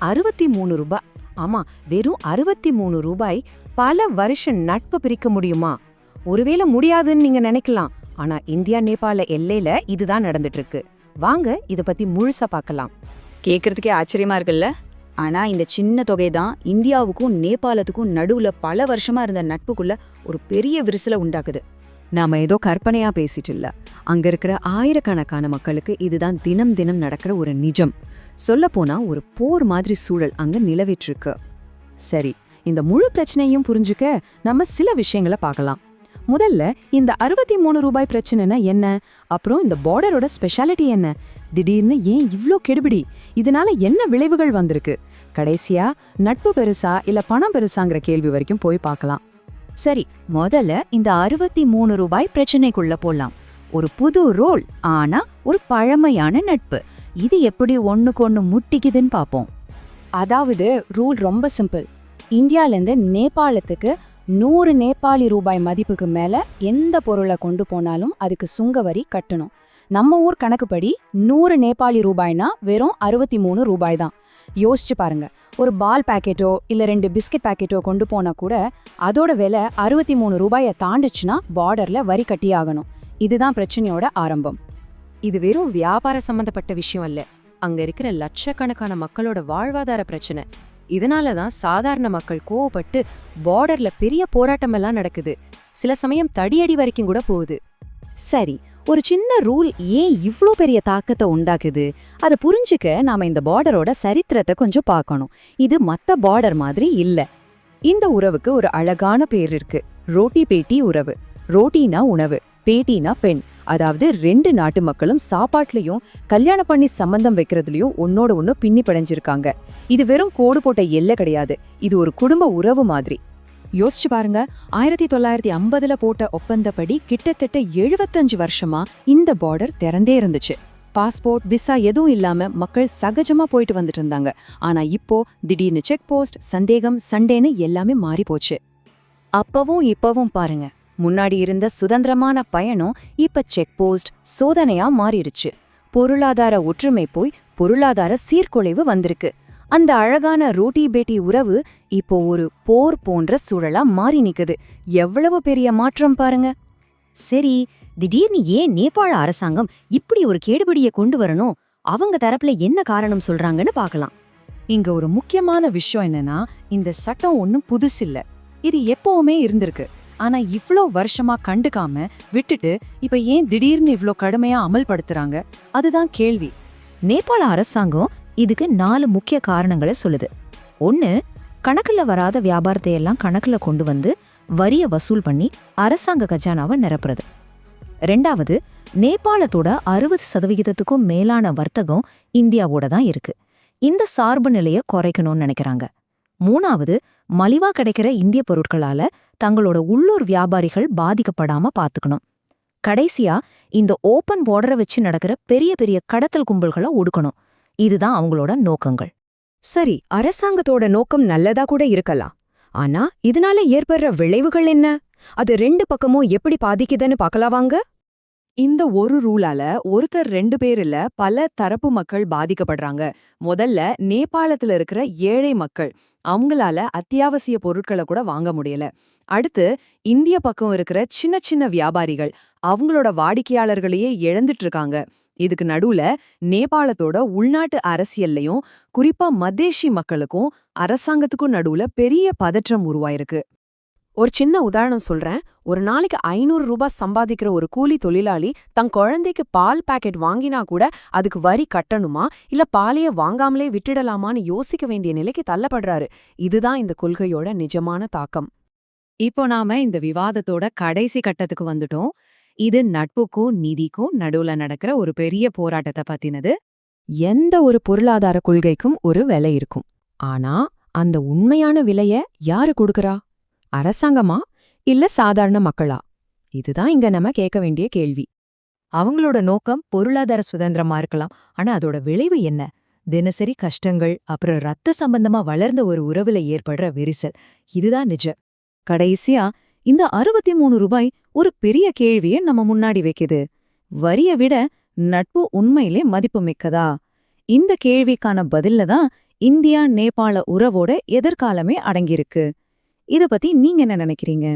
63 ரூபாய். ஆமா, வெறும் 63 ரூபாய் பல வருஷம் நட்பு பிரிக்க முடியுமா? ஒருவேளை முடியாதுன்னு நீங்க நினைக்கலாம். ஆனா இந்தியா நேபாள எல்லையில இதுதான் நடந்துட்டு இருக்கு. வாங்க இத பத்தி முழுசா பார்க்கலாம். கேட்கறதுக்கே ஆச்சரியமா இருக்குல்ல. ஆனா இந்த சின்ன தொகை தான் இந்தியாவுக்கும் நேபாளத்துக்கும் நடுவுல பல வருஷமா இருந்த நட்புக்குள்ள ஒரு பெரிய விரிசலை உண்டாக்குது. நாம ஏதோ கற்பனையா பேசிட்டு இல்ல. அங்க இருக்கிற ஆயிரக்கணக்கான மக்களுக்கு இதுதான் தினம் தினம் நடக்கிற ஒரு நிஜம். சொல்லப்போனா ஒரு போர் மாதிரி சூழல் அங்க நிலவிட்டிருக்கு. சரி, இந்த முழு பிரச்சனையும் புரிஞ்சுக்க நம்ம சில விஷயங்களை பார்க்கலாம். முதல்ல இந்த 63 ரூபாய் பிரச்சனைனா என்ன? அப்புறம் இந்த பார்டரோட ஸ்பெஷாலிட்டி என்ன? திடீர்னு ஏன் இவ்ளோ கெடுபிடி? இதனால என்ன விளைவுகள் வந்திருக்கு? கடைசியா நட்பு பெருசா இல்ல பணம் பெருசாங்கிற கேள்வி வரைக்கும் போய் பார்க்கலாம். சரி, முதல்ல இந்த 63 ரூபாய் பிரச்சனைக்குள்ள போலாம். ஒரு புது ரோல், ஆனா ஒரு பழமையான நட்பு. இது எப்படி ஒண்ணுக்கு ஒண்ணு முட்டிக்குதுன்னு பாப்போம். அதாவது ரூல் ரொம்ப சிம்பிள். இந்தியாலேருந்து நேபாளத்துக்கு 100 நேபாளி ரூபாய் மதிப்புக்கு மேல எந்த பொருளை கொண்டு போனாலும் அதுக்கு சுங்க வரி கட்டணும். நம்ம ஊர் கணக்குப்படி 100 நேபாளி ரூபாய்னா வெறும் 63 ரூபாய் தான். யோசிச்சு பாருங்க, ஒரு பால் பாக்கெட்டோ இல்ல 2 பிஸ்கட் பாக்கெட்டோ கொண்டு போனா கூட அதோட விலை 63 ரூபாயை தாண்டுச்சுன்னா பார்டர்ல வரி கட்டியாகணும். இதுதான் பிரச்சனையோட ஆரம்பம். இது வெறும் வியாபார சம்பந்தப்பட்ட விஷயம் அல்ல. அங்க இருக்கிற லட்சக்கணக்கான மக்களோட வாழ்வாதார பிரச்சனை. இதனால தான் சாதாரண மக்கள் கோவப்பட்டு பார்டர்ல பெரிய போராட்டமெல்லாம் நடக்குது. சில சமயம் தடியடி வரைக்கும் கூட போகுது. சரி, ஒரு சின்ன ரூல் ஏன் இவ்ளோ பெரிய தாக்கத்தை உண்டாக்குது? அதை புரிஞ்சுக்க நாம இந்த பார்டரோட சரித்திரத்தை கொஞ்சம் பார்க்கணும். இது மத்த பார்டர் மாதிரி இல்ல. இந்த உறவுக்கு ஒரு அழகான பேர் இருக்கு. ரோட்டி பேட்டி உறவு. ரோட்டினா உணவு, பேட்டினா பெண். அதாவது 2 நாட்டு மக்களும் சாப்பாட்லயும் கல்யாணம் பண்ணி சம்பந்தம் வைக்கிறதுலயும் ஒன்னோட ஒண்ணு பின்னி பிணைஞ்சிருக்காங்க. இது வெறும் கோடு போட்ட எல்லை கிடையாது. இது ஒரு குடும்ப உறவு மாதிரி. யோசிச்சு பாருங்க, 1950ல போட்ட ஒப்பந்தப்படி கிட்டத்தட்ட 75 வருஷமா இந்த பார்டர் திறந்தே இருந்துச்சு. பாஸ்போர்ட், விசா எதுவும் இல்லாம மக்கள் சகஜமா போயிட்டு வந்துட்டு இருந்தாங்க. ஆனா இப்போ திடீர்னு செக் போஸ்ட், சந்தேகம், சண்டேன்னு எல்லாமே மாறி போச்சு. அப்பவும் இப்பவும் பாருங்க, முன்னாடி இருந்த சுதந்திரமான பயணம் இப்ப செக் போஸ்ட், சோதனையா மாறிடுச்சு. பொருளாதார ஒற்றுமை போய் பொருளாதார சீர்குலைவு வந்திருக்கு. அந்த அழகான ரோட்டி பேட்டி உறவு இப்போ ஒரு போர் போன்ற சூழலா மாறி நிக்குது. எவ்வளவு பெரிய மாற்றம் பாருங்க. சரி, திடீர்னு ஏன் நேபாள அரசாங்கம் இப்படி ஒரு கேடுபடியை கொண்டு வரணும்? அவங்க தரப்புல என்ன காரணம் சொல்றாங்கன்னு பார்க்கலாம். இங்க ஒரு முக்கியமான விஷயம் என்னன்னா, இந்த சட்டம் ஒன்னும் புதுசில்ல. இது எப்பவுமே இருந்திருக்கு. ஆனா இவ்ளோ வருஷமா கண்டுக்காம விட்டுட்டு இப்ப ஏன் திடீர்னு இவ்ளோ கடுமையா அமல்படுத்துறாங்க? அதுதான் கேள்வி. நேபாள அரசாங்கம் இதுக்கு 4 முக்கிய காரணங்களை சொல்லுது. 1, கணக்குல வராத வியாபாரத்தை எல்லாம் கணக்குல கொண்டு வந்து வரிய வசூல் பண்ணி அரசாங்க கஜானாவை நிரப்புறது. 2வது, நேபாளத்தோட 60% மேலான வர்த்தகம் இந்தியாவோட தான் இருக்கு. இந்த சார்பு நிலையை குறைக்கணும்னு நினைக்கிறாங்க. 3வது, மலிவா கிடைக்கிற இந்திய பொருட்களால தங்களோட உள்ளூர் வியாபாரிகள் பாதிக்கப்படாம பாத்துக்கணும். கடைசியா, இந்த ஓபன் பார்டரை வச்சு நடக்கிற பெரிய பெரிய கடத்தல் கும்பல்களை ஒடுக்கணும். இதுதான் அவங்களோட நோக்கங்கள். சரி, அரசாங்கத்தோட நோக்கம் நல்லதா கூட இருக்கலாம். ஆனா இதனால ஏற்படுற விளைவுகள் என்ன? அது 2 பக்கமும் எப்படி பாதிக்குதுன்னு பார்க்கலாம் வாங்க. இந்த ஒரு ரூலால ஒருத்தர் 2 பேர் இல்ல, பல தரப்பு மக்கள் பாதிக்கப்படுறாங்க. முதல்ல நேபாளத்துல இருக்கிற ஏழை மக்கள். அவங்களால அத்தியாவசிய பொருட்களை கூட வாங்க முடியல. அடுத்து இந்திய பக்கம் இருக்கிற சின்ன சின்ன வியாபாரிகள். அவங்களோட வாடிக்கையாளர்களையே இழந்துட்டு இருக்காங்க. இதுக்கு நடுவுல நேபாளத்தோட உள்நாட்டு அரசியல்லையும் குறிப்பா மதேஷி மக்களுக்கும் அரசாங்கத்துக்கும் நடுவுல பெரிய பதற்றம் உருவாயிருக்கு. ஒரு சின்ன உதாரணம் சொல்றேன். ஒரு நாளைக்கு 500 ரூபாய் சம்பாதிக்கிற ஒரு கூலி தொழிலாளி தன் குழந்தைக்கு பால் பாக்கெட் வாங்கினா கூட அதுக்கு வரி கட்டணுமா இல்ல பாலைய வாங்காமலே விட்டுடலாமான்னு யோசிக்க வேண்டிய நிலைக்கு தள்ளப்படுறாரு. இதுதான் இந்த கொள்கையோட நிஜமான தாக்கம். இப்போ நாம இந்த விவாதத்தோட கடைசி கட்டத்துக்கு வந்துட்டோம். இது நட்புக்கும் நிதிக்கும் நடுவுல நடக்கிற ஒரு பெரிய போராட்டத்தை பத்தினது. எந்த ஒரு பொருளாதார கொள்கைக்கும் ஒரு விலை இருக்கும். ஆனா அந்த உண்மையான விலைய யாரு கொடுக்கறா? அரசாங்கமா இல்ல சாதாரண மக்களா? இதுதான் இங்க நம்ம கேட்க வேண்டிய கேள்வி. அவங்களோட நோக்கம் பொருளாதார சுதந்திரமா இருக்கலாம். ஆனா அதோட விளைவு என்ன? தினசரி கஷ்டங்கள், அப்புறம் ரத்த சம்பந்தமா வளர்ந்த ஒரு உறவுல ஏற்படுற விரிசல். இதுதான் நிஜம். கடைசியா இந்த 63 ரூபாய் ஒரு பெரிய கேள்வியை நம்ம முன்னாடி வைக்குது. வரிய விட நட்பு உண்மையிலே மதிப்பு மிக்கதா? இந்த கேள்விக்கான பதில்ல தான் இந்தியா நேபாள உறவோட எதிர்காலமே அடங்கியிருக்கு. இத பத்தி நீங்க என்ன நினைக்கிறீங்க?